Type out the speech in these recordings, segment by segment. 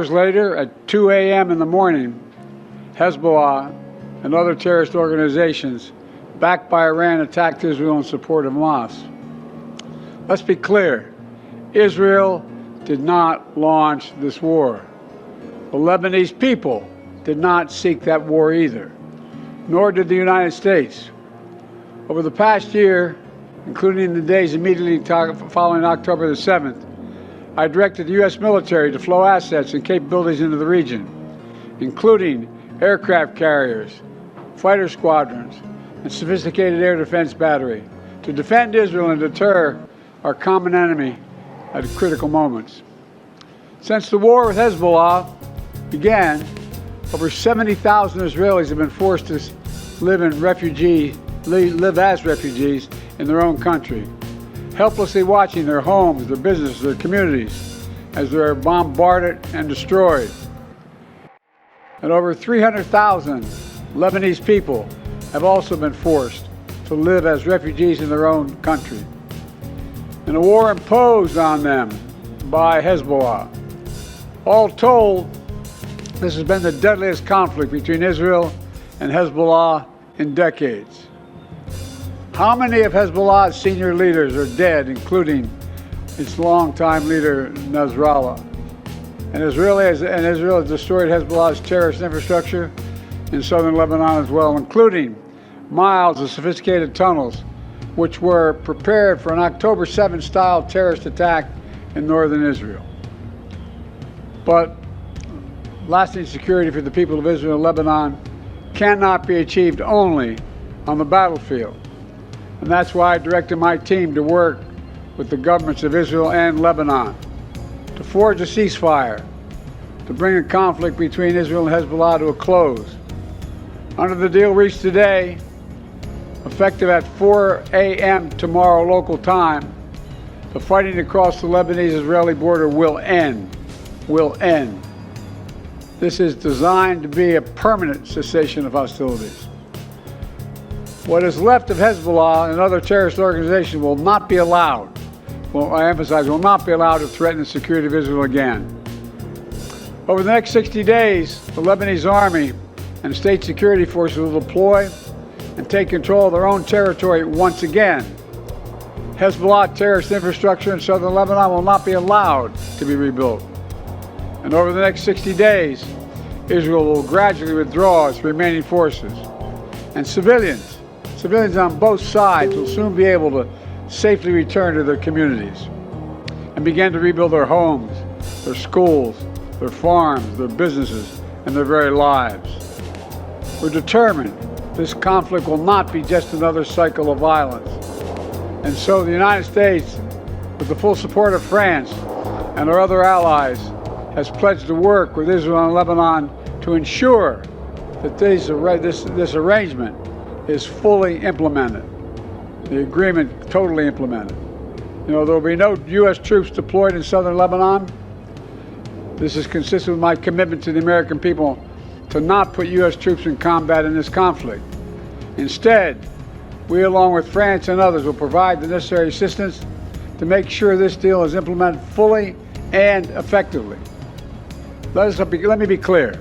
Hours later, at 2 a.m. in the morning, Hezbollah and other terrorist organizations backed by Iran attacked Israel in support of Hamas. Let's be clear, Israel did not launch this war. The Lebanese people did not seek that war either, nor did the United States. Over the past year, including the days immediately following October the 7th, I directed the U.S. military to flow assets and capabilities into the region, including aircraft carriers, fighter squadrons, and sophisticated air defense battery to defend Israel and deter our common enemy at critical moments. Since the war with Hezbollah began, over 70,000 Israelis have been forced to live as refugees in their own country, helplessly watching their homes, their businesses, their communities as they're bombarded and destroyed. And over 300,000 Lebanese people have also been forced to live as refugees in their own country. In a war imposed on them by Hezbollah. All told, this has been the deadliest conflict between Israel and Hezbollah in decades. How many of Hezbollah's senior leaders are dead, including its longtime leader, Nasrallah? And Israel has destroyed Hezbollah's terrorist infrastructure in southern Lebanon as well, including miles of sophisticated tunnels, which were prepared for an October 7th style terrorist attack in northern Israel. But lasting security for the people of Israel and Lebanon cannot be achieved only on the battlefield. And that's why I directed my team to work with the governments of Israel and Lebanon to forge a ceasefire, to bring a conflict between Israel and Hezbollah to a close. Under the deal reached today, effective at 4 a.m. tomorrow local time, the fighting across the Lebanese-Israeli border will end. This is designed to be a permanent cessation of hostilities. What is left of Hezbollah and other terrorist organizations will not be allowed, will not be allowed to threaten the security of Israel again. Over the next 60 days, the Lebanese army and state security forces will deploy and take control of their own territory once again. Hezbollah terrorist infrastructure in southern Lebanon will not be allowed to be rebuilt. And over the next 60 days, Israel will gradually withdraw its remaining forces. And civilians on both sides will soon be able to safely return to their communities and begin to rebuild their homes, their schools, their farms, their businesses, and their very lives. We're determined this conflict will not be just another cycle of violence. And so the United States, with the full support of France and our other allies, has pledged to work with Israel and Lebanon to ensure that this arrangement is fully implemented, the agreement totally implemented. You know, there will be no U.S. troops deployed in southern Lebanon. This is consistent with my commitment to the American people to not put U.S. troops in combat in this conflict. Instead, we, along with France and others, will provide the necessary assistance to make sure this deal is implemented fully and effectively. Let me be clear.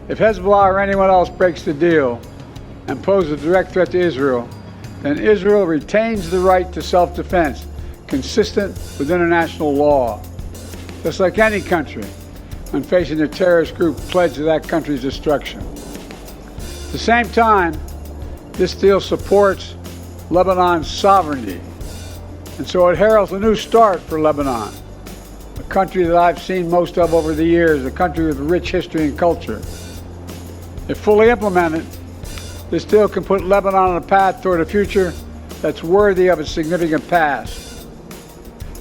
If Hezbollah or anyone else breaks the deal and poses a direct threat to Israel, then Israel retains the right to self-defense consistent with international law, just like any country when facing a terrorist group pledged to that country's destruction. At the same time, this deal supports Lebanon's sovereignty, and so it heralds a new start for Lebanon, a country that I've seen most of over the years, a country with rich history and culture. If fully implemented, this deal can put Lebanon on a path toward a future that's worthy of its significant past.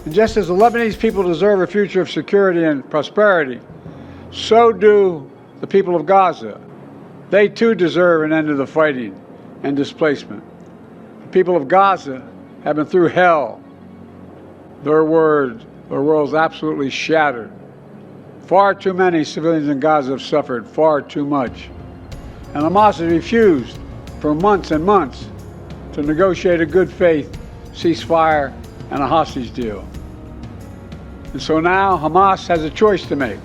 And just as the Lebanese people deserve a future of security and prosperity, so do the people of Gaza. They too deserve an end to the fighting and displacement. The people of Gaza have been through hell. Their world's absolutely shattered. Far too many civilians in Gaza have suffered, far too much. And Hamas has refused for months and months to negotiate a good faith ceasefire and a hostage deal. And so now Hamas has a choice to make.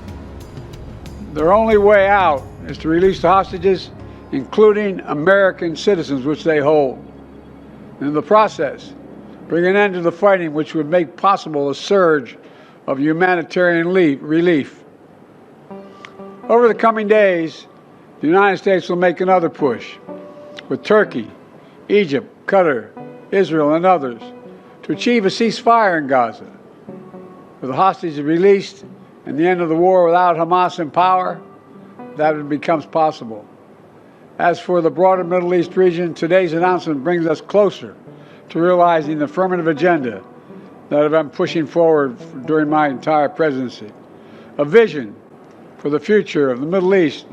Their only way out is to release the hostages, including American citizens, which they hold. In the process, bring an end to the fighting, which would make possible a surge of humanitarian relief. Over the coming days, the United States will make another push with Turkey, Egypt, Qatar, Israel, and others to achieve a ceasefire in Gaza. With the hostages released and the end of the war without Hamas in power, that becomes possible. As for the broader Middle East region, today's announcement brings us closer to realizing the affirmative agenda that I've been pushing forward during my entire presidency. A vision for the future of the Middle East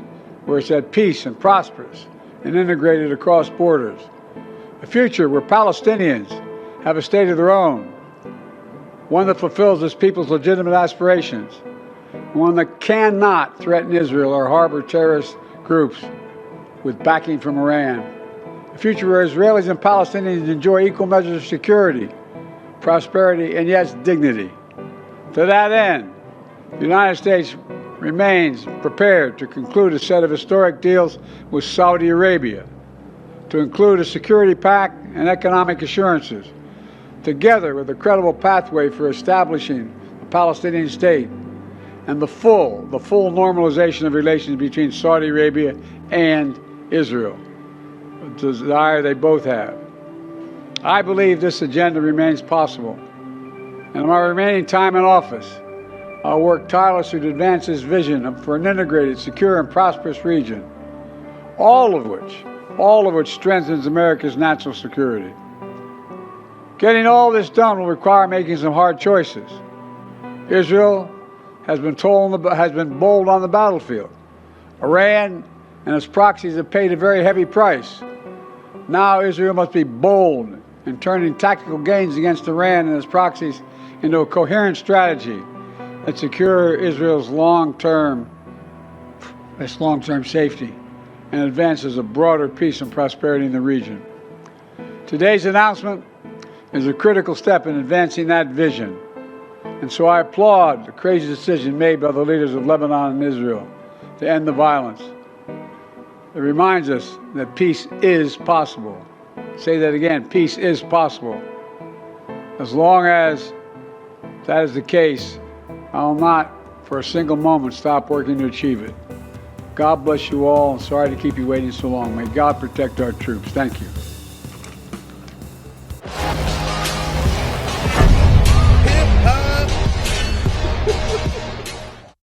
where it's at peace and prosperous and integrated across borders. A future where Palestinians have a state of their own, one that fulfills its people's legitimate aspirations, one that cannot threaten Israel or harbor terrorist groups with backing from Iran. A future where Israelis and Palestinians enjoy equal measures of security, prosperity, and yes, dignity. To that end, the United States remains prepared to conclude a set of historic deals with Saudi Arabia, to include a security pact and economic assurances, together with a credible pathway for establishing a Palestinian state and the full normalization of relations between Saudi Arabia and Israel, a desire they both have. I believe this agenda remains possible, and in my remaining time in office, I'll work tirelessly to advance this vision for an integrated, secure, and prosperous region, all of which strengthens America's national security. Getting all this done will require making some hard choices. Israel has been bold on the battlefield. Iran and its proxies have paid a very heavy price. Now Israel must be bold in turning tactical gains against Iran and its proxies into a coherent strategy that secure Israel's long-term safety and advances a broader peace and prosperity in the region. Today's announcement is a critical step in advancing that vision, and so I applaud the crazy decision made by the leaders of Lebanon and Israel to end the violence. It reminds us that peace is possible. Say that again, peace is possible. As long as that is the case, I will not for a single moment stop working to achieve it. God bless you all, and sorry to keep you waiting so long. May God protect our troops. Thank you.